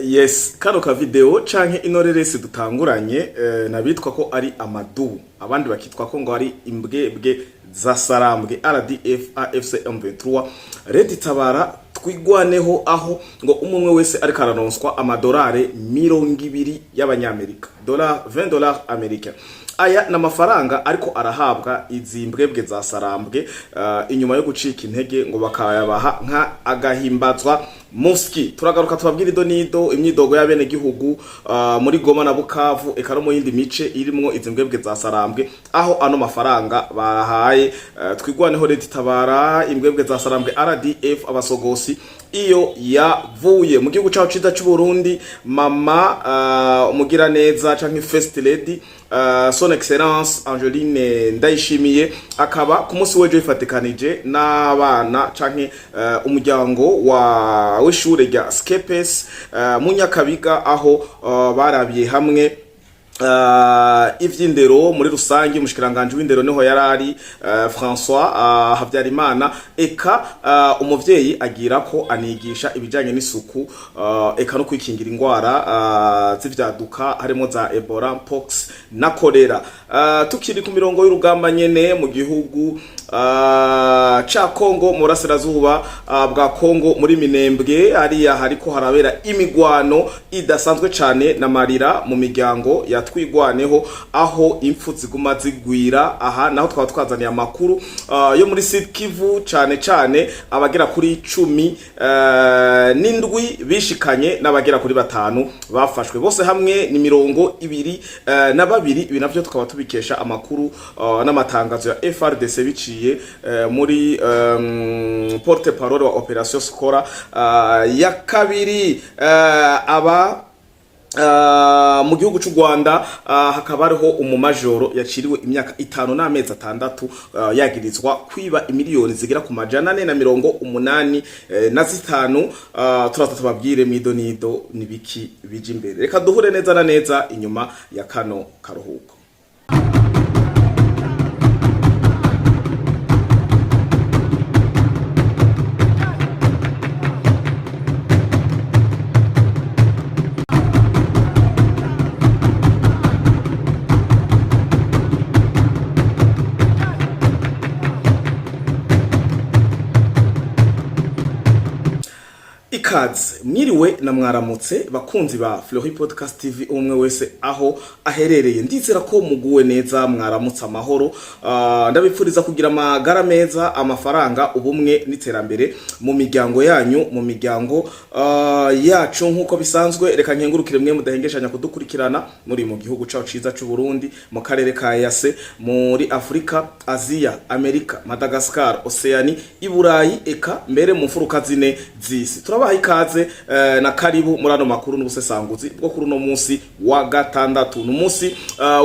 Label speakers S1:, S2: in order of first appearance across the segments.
S1: Yes, kano ka video canke inoreresi dutanguranye nabitwa ko ari amadubu, abandi bakitwa ko ngo ari imbwebwe za Sarambwe RDF AFC M23 Red Tabara twigwaneho, aho ngo umwe wese ari karanonswa amadolari 200 y'abanyamerika, $20 Amerika. Aya n'amafaranga ariko arahabwa izi mbwebwe za Sarambwe inyuma yo gucika intege ngo bakayabaha nka agahimbazwa muski. Turagaruka tubabwira idonido imyidogo y'abene gihugu muri Goma na Bukavu eka no mu yindi mice irimwo izi mbwebwe za Sarambwe, aho ano mafaranga barahaye twigwaneho Red Tabara imbwebwe za Sarambwe RDF abasogosi iyo yavuye mu gihugu cyacu ciza cy'u Burundi. Mama umugira neza canke first lady son excellence Angeline Ndayishimiye akaba ku munsi wejo ifatikanije n'abana canke umuryango wa w'ishure rya Skepes mu Nyakabiga, aho barabiye hamwe ivy'indero muri rusangi. Umushikiranganje w'indero niho yarari François Habyarimana, eka umuvyeyi agira ko anigisha ibijanye n'isuku eka no kwikingira ingwara z'ivyaduka harimo za Ebola, Pox na Kolera. Tukiri ku mirongo y'urugamba nyene mu gihugu cha Kongo mu Burasirazuba bwa Kongo muri Minembwe ariya hariko harabera imigwano idasanzwe cane na marira mu miryango ya twigwaneho, aho impfu ziguma zigwira. Aha naho twaba twazaniye amakuru yo muri Sud Kivu cane abagera kuri 17 bishikanye n'abagera kuri 5 bafashwe, bose hamwe ni 22. Ibi navyo tukaba tubikesha amakuru n'amatangazo ya FRDC biciye muri porte parole wa Operation Skora ya kabiri. Aba mu gihugu cy'u Rwanda hakaba ariho umumajoro yaciriwe imyaka 5 n'amezi 6 yagirizwa kwiba imiliyoni zigera ku majana 485. Turaza tubabwire midonido nibiki bije imbere. Reka duhure neza na neza inyuma ya kano karuhuko. Ikaze mwiriwe na mwaramutse bakunzi ba Fleury Podcast TV umwe wese aho aherereye, ndizera ko muguwe neza mwaramutse amahoro. Ndabipfuriza kugira amagara meza, amafaranga, ubumwe n'iterambere mu miryango yanyu, mu miryango yacu nkuko bisanzwe. Reka nkengurukire mwe mudahengeshanya kudukurikirana muri mu gihugu cyacu ciza cy'u Burundi, mu karere ka EAC, muri Afrika, Asia, Amerika, Madagascar, Oceania, Iburayi eka mbere mu mfuruka zine zisi. Turabaha ikaze na karibu murano makuru n'ubusesanguzi bwo kuri no munsi wa gatandatu. N'umunsi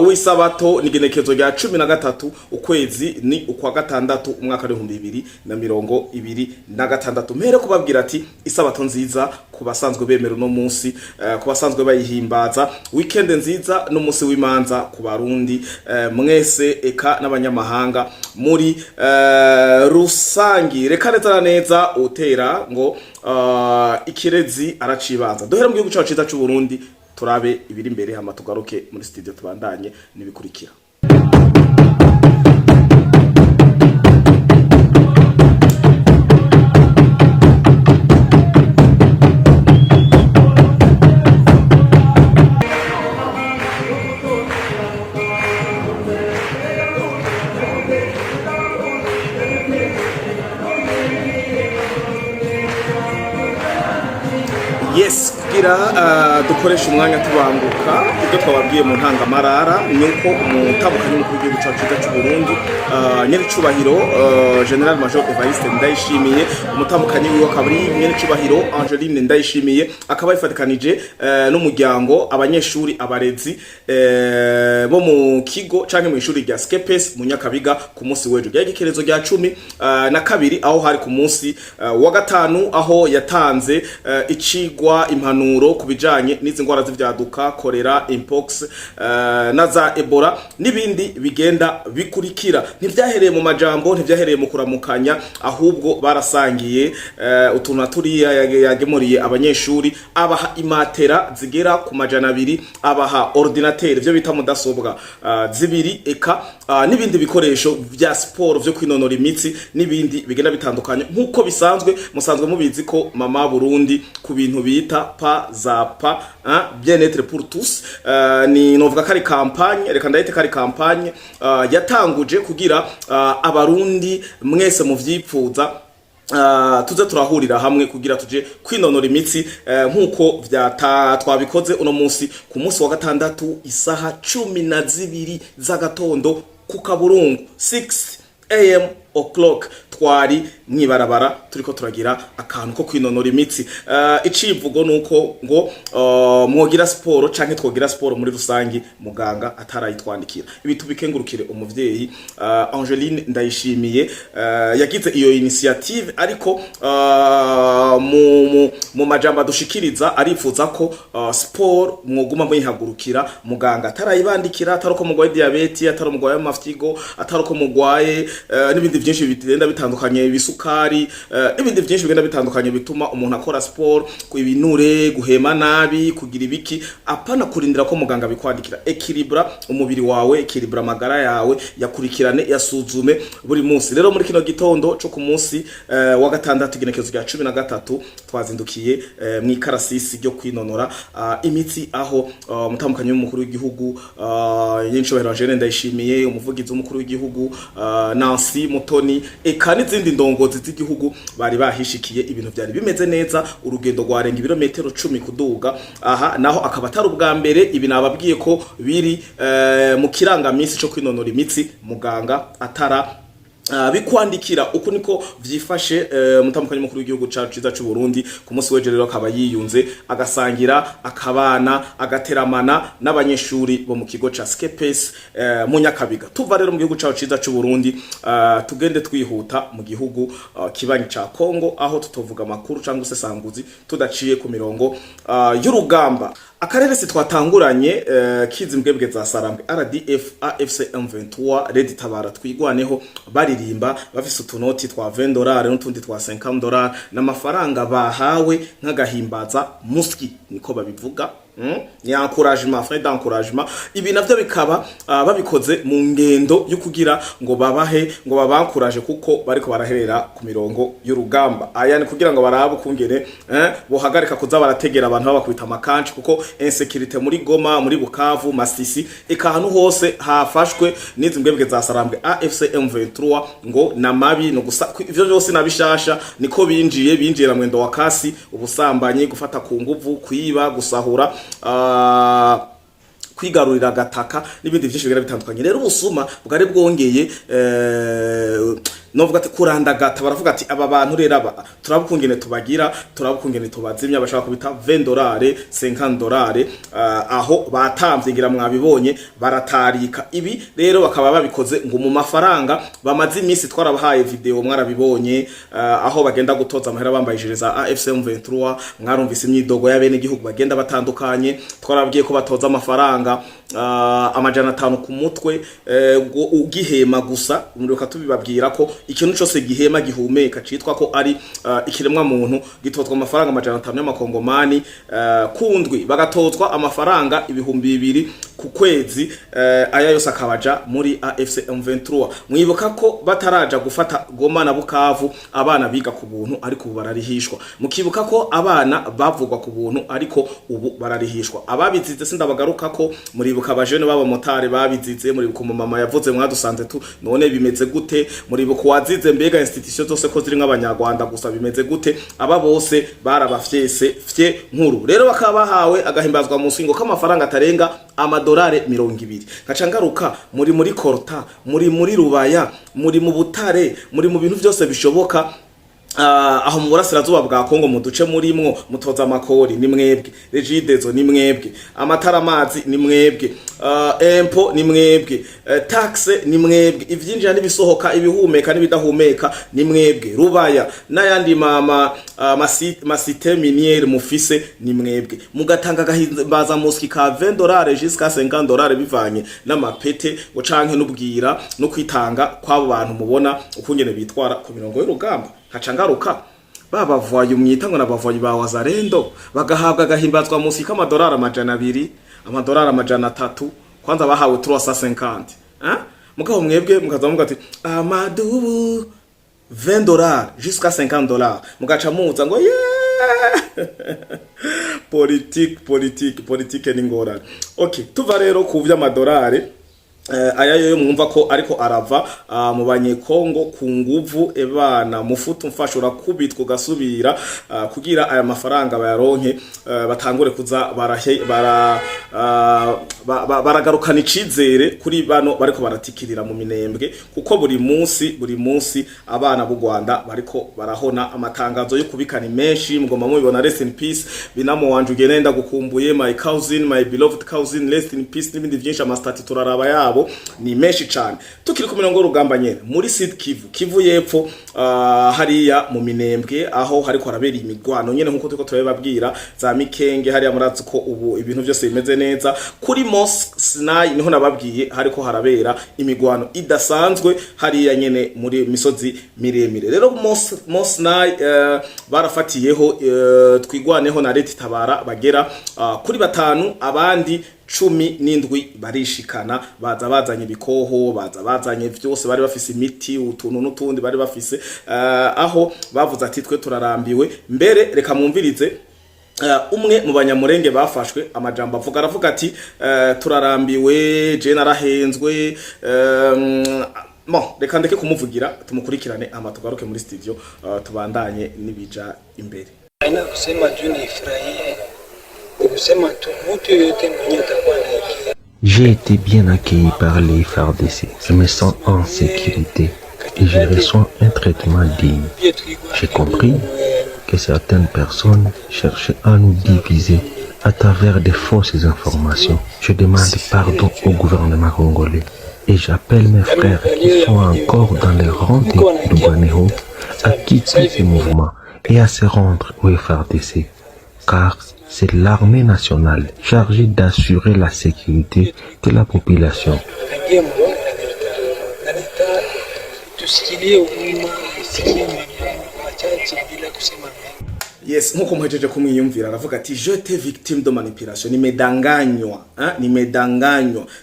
S1: w'isabato nigenekezo rya 13 ukwezi ni ukwa gatandatu umwaka wa 2026. Mpere kubabwira ati isabato nziza kubasanzwe bemera no munsi, kubasanzwe bayihimbaza, weekend nziza no munsi w'imanza ku Barundi mwese eka n'abanyamahanga muri rusangi. Reka neza utera ngo ikirezi aracibanza. Duhera mu gihugu cyacu ciza cy'u Burundi turabe ibiri imbere hama tugaruke muri studio tubandanye nibikurikira. Yes, kugira dukoresha umwanya tubanguka ibyo twababwiye mu ntangamarara nuko umutabukanyi mukuru w'igihugu cyacu cy'u Burundi nyiricubahiro General Major Evariste Ndayishimiye, umutabukanyi wiwe akaba ari nyiricubahiro Angeline Ndayishimiye, akaba yifatikanije n'umuryango abanyeshuri abarezi bo mu kigo canke mu ishuri rya Skepes mu Nyakabiga ku munsi w'ejo ryagikerezo rya 12 aho hari ku munsi wa gatanu aho yatanze icigwa impanuro kubijanye n'izi ngwara z'ivyaduka kolera, mpox na za Ebola n'ibindi bigenda bikurikira. Ntivyahereye mu majambo, ntivyahereye mu kuramukanya, ahubwo barasangiye utuntu turiya yagemuriye abanyeshuri, abaha imatera zigera ku majana 2, abaha ordinateur byo bita mudasobwa zibiri, eka n'ibindi bikoresho vya sport vyo kwinonora imitsi n'ibindi bigenda bitandukanye nkuko bisanzwe musanzwe mubizi ko mama Burundi ku bintu bita pa za pa bien-être pour tous ni novuga kari campagne, reka ndahite kari campagne yatanguje kugira abarundi mwese mu vyipfuza tuze turahurira hamwe kugira tuje kwinonora imitsi nkuko twabikoze uno munsi ku munsi wa gatandatu isaha 12 z'agatondo ku Kaburungu 6 am o'clock twari mwibarabara turiko turagira akantu ko kwinonora imitsi. Icivugo nuko ngo mwogira sport canke twogira sport muri rusangi muganga atarayitwandikira. Ibi tubikengurukire umuvyeyi Angeline Ndayishimiye yagize iyo initiative, ariko mu majambo dushikiriza arifuza ko sport mwoguma mwihagurukira muganga atarayibandikira, atarako mugwaye diabete, ataro mugwaye amafyigo, atarako mugwaye n'ibindi byinshi bitenda bitandukanye, ibisukari n'ibindi byinshi bigenda bitandukanye bituma umuntu akora sport, ibinure, guhema nabi, kugira ibiki, apana kurindira ko muganga bikwandikira. Equilibre umubiri wawe, equilibre amagara yawe, yakurikirane yasuzume buri munsi. Rero muri kino gitondo cyo ku munsi wa gatandatu igenekezo rya 13 twazindukiye mu ikarasisi ryo kwinonora imitsi, aho mutamukanyi w'umukuru w'igihugu y'inshobero Jeanne Ndayishimiye, umuvugizi w'umukuru w'igihugu Nancy Mutoni, eka n'izindi ndongozi z'igihugu bari bahishikiye. Ibintu byari bimeze neza, urugendo rwarenga ibirometero 10 kuduga. Aha naho akaba atari ubwa mbere, ibi nababwiye ko biri mu kirangamisi cyo kwinonora imitsi muganga atara bikwandikira. Uko niko vyifashe mutamukanyi mukuru w'igihugu cyacu cy'u Burundi ku munsi w'ejo. Rero akaba yiyunze agasangira, akabana, agateramana n'abanyeshuri bo mu kigo ca Skepes mu Nyakabiga. Tuva rero mu gihugu cyacu cy'u Burundi tugende twihuta mu gihugu kibanyi ca Kongo, aho tutovuga makuru cyangwa se sanguzi tudaciye ku mirongo y'urugamba. Akarere si twatanguranye kizimbwebwe za Sarambwe RDF AFC M23 Red Tabara twigwaneho baririmba bafise utunoti twa $20 n'utundi twa $50 n'amafaranga bahawe nk'agahimbaza muski, niko babivuga. Ni encouragement, frère d'encouragement. Ibi navyo bikaba babikoze mu ngendo yo kugira ngo babahe, ngo babankuraje kuko bariko baraherera ku mirongo y'urugamba. Aya ni kugira ngo barabe kungene bohagarika kuza barategera abantu babakubita amakanci, kuko insécurité muri Goma, muri Bukavu, Masisi, eka hanu hose hafashwe n'izimbwebwe za Sarambwe AFC M23 ngo namabi no gusa ivyo byose nabishasha niko binjira mwendo wa kasi, ubusambanyi, gufata ku nguvu, kwiba, gusahura, kwigarurira gataka n'ibindi byinshi bigera bitandukanye. Rero ubusuma bwari bwongeye novuga ati kurandagata, baravuga ati aba bantu rero turabukungene tubagira, turabukungene tubazimya, bashaka kubita $20 $50 aho batamvye ngira mwabibonye baratarika. Ibi rero bakaba babikoze ngo mu mafaranga bamaze iminsi twarabahaye video mwarabibonye, aho bagenda gutoza amahera bambaye ijire za AFC M23. Mwarumvise imyidogo y'abene igihugu bagenda batandukanye, twarabwiye ko batoza amafaranga amajana 5 ku mutwe ugihema gusa. Muribuka tubibabwira ko ikintu cyose gihema gihumeka citwa ko ari ikiremwa muntu gitozwa amafaranga amajana 5 y'amakongomani kundwi, bagatozwa amafaranga 2000 ku kwezi, aya yose akabaja muri AFC M23. Mwibuka ko bataraja gufata Goma na Bukavu abana biga ku buntu ariko ubu bararihishwa. Mukibuka ko abana bavugwa ku buntu ariko ubu bararihishwa. Ababizize sindabagaruka ko muribuka abajene baba motari babizize, muribuka umumama yavuze mwadusanze tu none bimeze gute, muribuka wazize mbega institution zose ko ziri nk'abanyarwanda gusa bimeze gute, aba bose barabafyese fye nkuru. Rero bakaba bahawe agahimbazwa mu swingo k'amafaranga atarenga amadolari 200. Ngaca ngaruka muri Korta, muri Rubaya, muri mu Butare, muri mu bintu byose bishoboka. Aho mu burasirazuba bwa Kongo mu duce murimwo mutoza amakori ni mwebwe, regidezo ni mwebwe, amatara amazi ni mwebwe, empo ni mwebwe, taxe ni mwebwe, ivyinjira n'ibisohoka, ibihumeka n'ibidahumeka ni mwebwe, Rubaya n'ayandi masite miniere mufise ni mwebwe. Mugatanga gahimbaza muski ka $20 jusqu'à $50 bivanye n'amapete ngo canke n'ubwira no kwitanga kw'abo bantu mubona ukungene bitwara ku mirongo y'urugamba. Hacangaruka babavoye umwita ngo nabavoye ba Wazalendo bagahabwa gahimbazwa musi k'amadolari 200, amadolari 300, kwanza bahawe 350. Mugabo mwebwe mukaza muga ati amadubu $20 jusqu'à $50. Mugaca muza ngo politique ni ngorane. Okay, tuva rero ku vy'amadolari. Aya yo mwumva ko ariko arava mu banyekongo ku nguvu ebana mufutu mfashura kubitwa gasubira kugira aya mafaranga bayaronke batangure kuza baragarukana icizere kuri bano bariko baratikirira mu minembwe, kuko buri munsi abana b'u Rwanda bariko barahona. Amatangazo yo kubikana menshi mugomba mubibona. Rest in peace binamo wanje ugenenda gukumbuye, my cousin, my beloved cousin, rest in peace n'ibindi byinshi amastati turaraba yabo ni menshi cyane. Tukiri ku mirongo y'urugamba nyene muri Sud Kivu yepfo, hariya mu minembwe aho hariko harabera imigwano nyene nkuko turiko turababwira za Mikenge hariya murazi ko ubu ibintu byose bimeze neza. Kuri Mos Sinai niho nababwiye hariko harabera imigwano idasanzwe hariya nyene muri misozi miremire. Rero Mos Sinai barafatiyeho twigwaneho na leta itabara bagera kuri 5, abandi 17 barishikana, baza bazanye bikoho, baza bazanye vyose, bari bafise imiti utuntu n'utundi bari bafise, aho bavuze ati twe turarambiwe. Mbere reka mwumvirize umwe mu banyamurenge bafashwe amajambo avuga, aravuga ati turarambiwe, je narahenzwe. Reka ndeke kumuvugira tumukurikirane amatugaruke muri studio tubandanye nibija imbere.
S2: Kusema juni ifurahie.
S3: J'ai été bien accueilli par les FARDC. Je me sens en sécurité et je reçois un traitement digne. J'ai compris que certaines personnes cherchaient à nous diviser à travers de fausses informations. Je demande pardon au gouvernement congolais et j'appelle mes frères qui sont encore dans les rangs de Douaneho à quitter ce mouvement et à se rendre au FARDC, car c'est l'armée nationale chargée d'assurer la sécurité de la population.
S1: Yes, nkuko muhejeje kumwiyumvira aravuga ati je te victime de manipulation, nimedanganywa,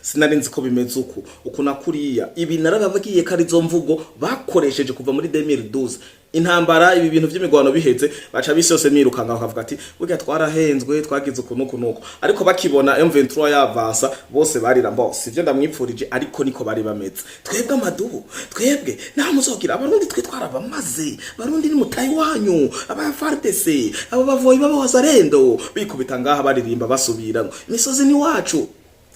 S1: sinarinzi ko bimeze uku nakuriya. Ibi naragabagiye karizo mvugo bakoresheje kuva muri 2012 intambara, ibi bintu by'imigwano biheze baca bisose mirukanga bakavuga ati burya twarahenzwe, twagize ukuntu, ariko bakibona M23 yavansa bose barira mbose ivyo ndamwipfurije, ariko niko bari bameze. Twebwe amadubu, twebwe nta muzogira abarundi, twe twarabamaze, barundi ni mutayi wanyu, aba FARDC, abo bavoyi baba Wazalendo bikubita ngaha baririmba basubira imisozi ni wacu.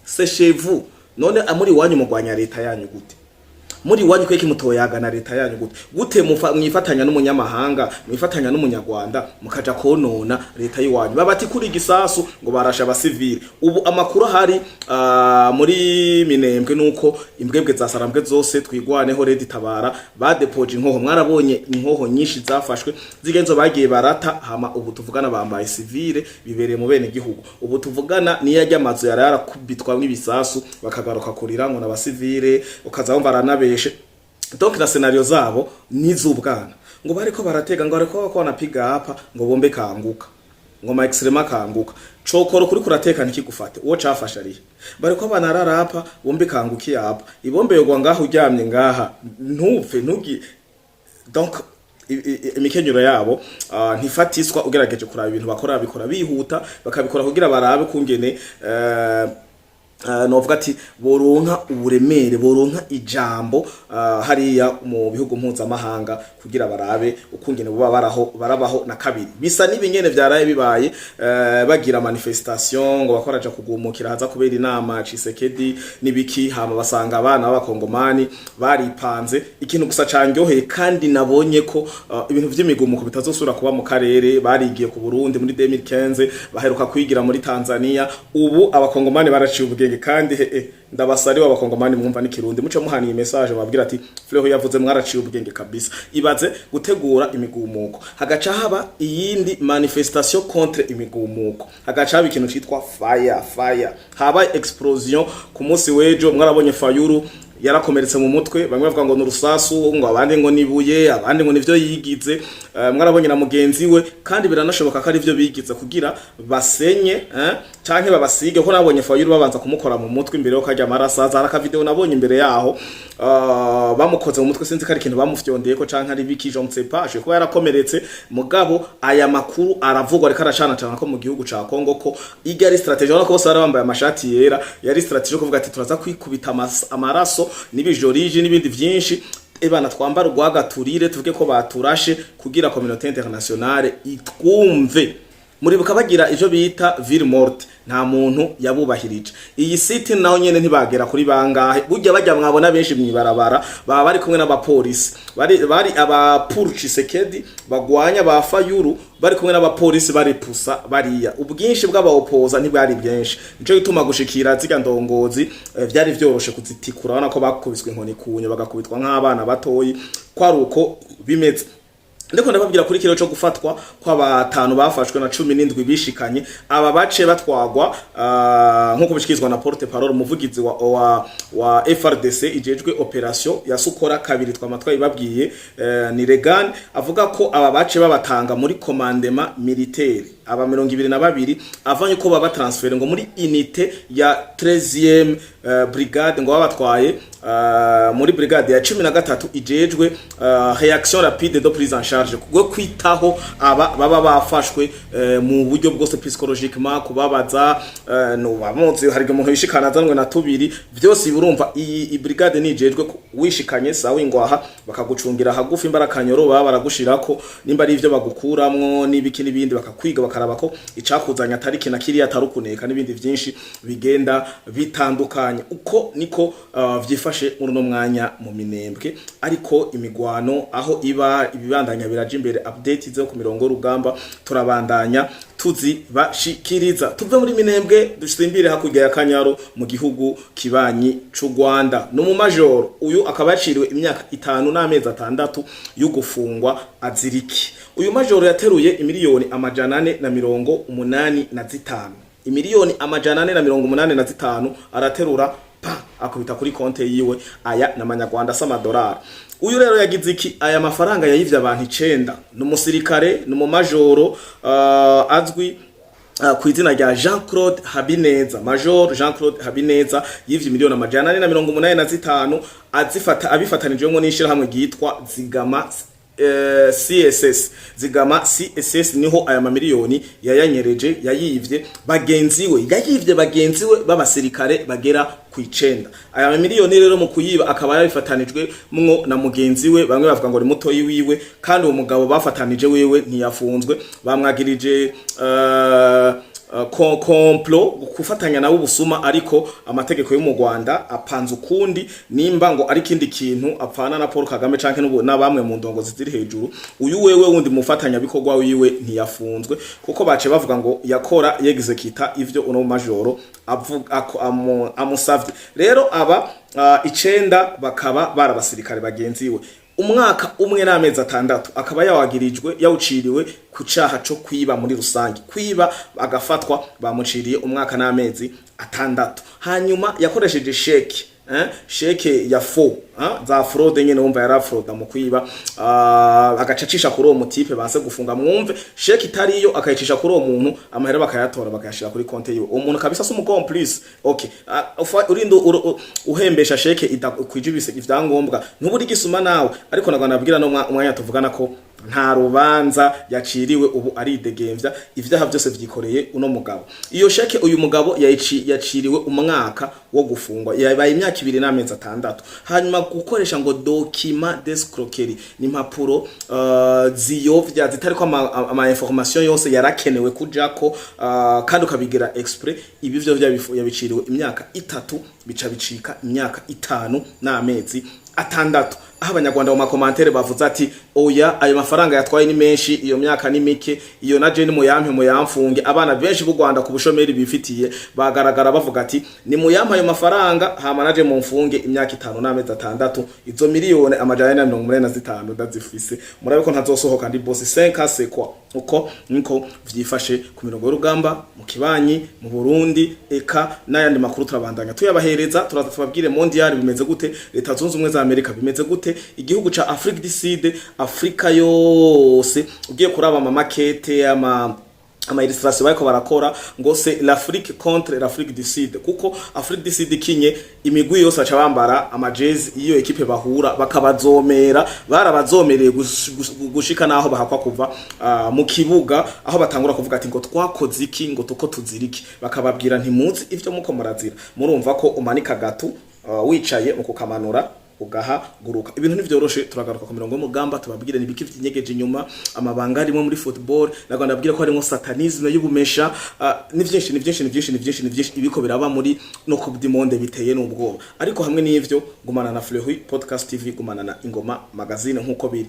S1: Seshevu none amuri wanyu mugwanya leta yanyu gute? Muri wanyu kweki mutoyaga na leta yanyu gute mwifatanya n'umunyamahanga, mwifatanya n'umunyarwanda mukaja konona leta yiwanyu? Babati kuri igisasu ngo barasha abasivile. Ubu amakuru hari muri minembwe nuko imbwebwe za sarambwe zose twigwaneho Red Tabara badepoje inkoho. Mwarabonye inkoho nyinshi zafashwe zigenzo bagiye barata, hama ubu tuvugana bambaye civile bibereye mu bene gihugu. Ubu tuvugana niya ryamazu yarakubitwa nk'ibisasu bakagaruka kurira ngo n'abasivile ukaza bumva aranabe. Donc na scenario zabo nizubwana ngo bariko baratega ngo ariko bako napiga hapa ngo bombe kanguka. ngoma extrema kanguka cokoro kuri kurateka ntikigufate uwo cafasha arihe bariko abana ararapa bombe kanguki yapa ibombe yogwa ngaho uryamye ngaha ntupfe ntugi donc imikenyero yabo ntifatiswa ugerageje kuraba ibintu bakora bikora bihuta bakabikora kugira barabe kungene novuga ati boronka uburemere boronka ijambo hariya mu bihugu mpuzamahanga kugira barabe ukungene buba barabaho na kabiri bisa n'ibinyene vyaraye bibaye bagira manifestation ngo bakoraje kugumukira haza kubera inama Tshisekedi nibiki hama basanga abana b'abakongomani baripanze ikintu gusa cangyoheye kandi nabonye ko ibintu vy'imigumuko bitazosubira kuba mu karere barigiye ku Burundi muri 2015 baheruka kwigira muri Tanzania ubu abakongomani baraciye ubwenge kandi ndabasari w'abakongomani mwumva n'ikirundi muco muhaniye message babwira ati Fleur yavuze mwaraciye ubwenge kabisa ibaze gutegura imigumuko hagaca haba iyindi manifestation contre imigumuko hagaca haba ikintu citwa fire haba explosion ku munsi wejo mwarabonye Fayulu yarakomeretse mu mutwe bamwe bavuga ngo n'urusasu ngo abandi ngo nibuye abandi ngo nivyo yigize mwarabonye na mugenzi we kandi biranashoboka ko ari byo bigize kugira basenye canke babasige ko nabonye Fayulu babanza kumukora mu mutwe imbere yo kajya amarasaza haraka video nabonye imbere yaho bamukoze mu mutwe sinzi ko ari ikintu bamufyondeye ko canke ari biki je ne sais pas ko yarakomeretse mugabo aya makuru aravugwa ariko aracana ko mu gihugu ca Kongo ko igari strategy urabona ko bose barabambaye amashati yera yari strategy yo kuvuga ati turaza kwikubita amaraso n'ibijorije n'ibindi vyinshi ebana twambara urwagaturire tuvuge ko baturashe kugira communauté internationale itwumve muri bukabagira ivyo bita ville morte nta muntu yabubahirije iyi site naho nyene ntibagera kuri bangahe burya bajya mwabona benshi mwibarabara baba bari kumwe n'abapolisi bari aba pour Tshisekedi bagwanya ba Fayulu bari kumwe n'abapolisi bari pusa bariya ubwinshi bw'abaopoza ntibwari byinshi nico gituma gushikira ziga ndongozi byari vyoroshe kuzitikura bana ko bakubiswe inkoni kunyo bagakubitwa nk'abana batoyi kwaruko bimeze ndiko ndababwira kuri kiro cyo gufatwa kwa batanu bafashwe na 17 bishikanye aba bace batwagwa nkuko bishikizwa na porte parole umuvugizi wa FRDC ijejwe operation yasukora kabiri twamatwa ibabwiye ni Regan avuga ko aba bace babatanga muri commandement militaire aba 22 avanye ko baba transfer ngo muri unité ya 13e brigade ngo babatwaye muri brigade ya 13 ijejwe réaction rapide de prise en charge kugwe kwitaho aba baba bafashwe mu buryo bwose psychologiquement kubabaza no bamuzi hari umuntu wishikana zanwe na tubiri byose burumva iyi brigade nijejwe wishikanye sawe ingwaha bakagucungira hagufi imbarakanyoro baba baragushirako nimba ari ivyo bagukuramwo nibiki nibindi bakakwiga bakaraba ko icakuzanya tariki na kiriya tarukuneka nibindi vyinshi bigenda bitandukanye uko niko vyifashe uruno mwanya mu Minembwe ariko imigwano aho iba ibibandanya biraje imbere update zo ku mirongo rugamba turabandanya tuzi bashikiriza tuve muri Minembwe dusimbire hakurya ya Kanyaro mu gihugu kibanyi c'u Rwanda no mu majoro uyu akaba yaciriwe imyaka 5 n'amezi 6 yo gufungwa aziriki uyu majoro yateruye imiliyoni 485 imiliyoni 485 araterura akubita kuri konte yiwe aya n'amanyarwanda s'amadolari uyu rero yagize iki aya mafaranga yayivye abantu 9 n'umusirikare n'umumajoro azwi ku izina rya Jean-Claude Habineza Major Jean-Claude Habineza yivye miliyoni 485 abifatanijwemo n'ishira hamwe gitwa Zigama CSS Zigama CSS niho aya mamiliyoni yayanyereje yayivye bagenzi we babasirikare bagera ku 9 aya mamiliyoni rero mu kuyiba akaba yabifatanijwe mwo na mugenzi we bamwe bavuga ngo ni mutoyi wiwe kandi uwo mugabo bafatanije wewe ntiyafunzwe bamwagirije complot gufatanya nawe ubusuma ariko amategeko yo mu Rwanda apanze ukundi nimba ngo ari kindi kintu apfana na Paul Kagame canke n'abamwe mu ndongozi ziri hejuru uyu wewe wundi mufatanya bikorwa wiwe ntiyafunzwe kuko bace bavuga ngo yakora yegizekita ivyo uno majoro avuga amusavye rero aba 9 bakaba barabasirikare bagenziwe umwaka umwe n'amezi 6 akaba yawagirijwe yawuciriwe ku caha cyo kwiba muri rusangi kwiba agafatwa bamuciriye umwaka n'amezi 6 hanyuma yakoresheje sheki sheke ya fo za fraude nyene wumva yara fraude mu kwiba agacacisha kuri uwo mutipe banse gufunga mwumve sheke itariyo akayicisha kuri uwo muntu amahera bakayatora bakayashira kuri konte yiwe umuntu kabisa so complice okay urindo uhembesha sheke idakwijibise ivyangombwa ntuburi gisuma nawe ariko nagwana nabwira no mwanya tuvugana ko nta rubanza yaciriwe ubu ari degemvya ivyaha byose vyikoreye uno mugabo iyo sheke uyu mugabo yaciriwe umwaka wo gufungwa yabaye imyaka 2 n'amezi 6 hanyuma gukoresha ngo document d'escroquerie ni impapuro ziyovya zitariko ama information yose yarakenewe kujako kandi ukabigira exprès ibi byo yabiciriwe imyaka 3 bica bicika imyaka 5 n'amezi 6 aho abanyarwanda mu makomantere bavuze ati oya ayo mafaranga yatwaye ni menshi iyo myaka ni mike iyo na Jane mu yamfunge abana benshi b'u Rwanda ku bushomeri bifitiye bagaragara bavuga ati ni mu yampa ayo mafaranga hama naje mu mfunge imyaka 5 n'amezi 6 izo miliyoni amajana 145 ndazifise murabe ko ntazosohoka ndi boss 5 sekwa uko niko vyifashe ku mirongo y'urugamba mu kibanyi mu Burundi eka n'ayandi makuru turabandanya tuyabahereza turazatubabwire mondial bimeze gute leta zunze ubumwe za Amerika bimeze gute igihugu ca Afrique du Sud Afrika yose ugiye kuraba ama makete ama illustration bariko barakora ngo c'est l'Afrique contre l'Afrique du Sud kuko Afrique du Sud kinye imigwi yose aca bambara ama jazz iyo equipe bahura bakabazomera barabazomereye gushika naho bahakwa kuva mu kibuga aho batangura kuvuga ati ngo twakoze iki ngo tuko tuziriki bakababwira ntimuzi ivyo muko murazira murumva ko umanika gatu wicaye mu kukamanura ugaha guruka ibintu nivyoroshe turagaruka ku mirongo y'umugamba tubabwire nibiki vyinyegeje inyuma amabanga arimo muri football naganda nabwira ko harimo satanisme y'ubumesha ni vyinshi ibiko biraba muri no Coupe du Monde biteye n'ubwoba ariko hamwe n'ivyo gumana na Fleury Podcast TV gumana na Ingoma Magazine nkuko biri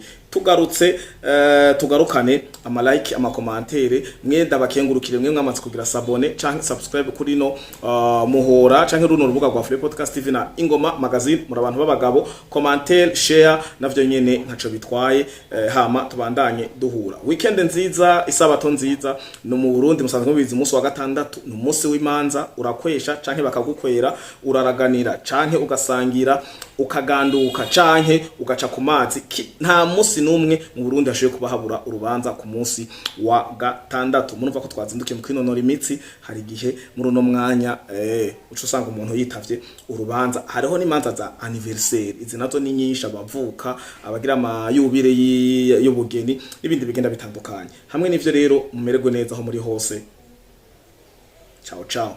S1: tugarukane ama like ama commentaire mwenda bakengurukire mwe mwamaze kugira sabone canke subscribe kuri no muhora canke runo rubuga rwa Fleury Podcast TV na Ingoma Magazine muri abantu babagabo commentaire share navyo nyene ntaco bitwaye hama tubandanye duhura weekend nziza isabato nziza no mu Burundi musanzwe mubizi umunsi wa gatandatu no munsi w'imanza urakwesha canke bakagukwera uraraganira canke ugasangira ukaganduka canke ugaca ku mazi nta munsi numwe mu Burundi ashoye kubahabura urubanza ku munsi wa gatandatu murumva ko twazindukiye mu kwinonora imitsi hari gihe muri uno mwanya uco usanga umuntu yitavye urubanza hariho n'imanza za anniversaire izi nazo ni nyinshi abavuka abagira amayubire y'ubugeni n'ibindi bigenda bitandukanye hamwe n'ivyo rero mumererwe neza aho muri hose ciao ciao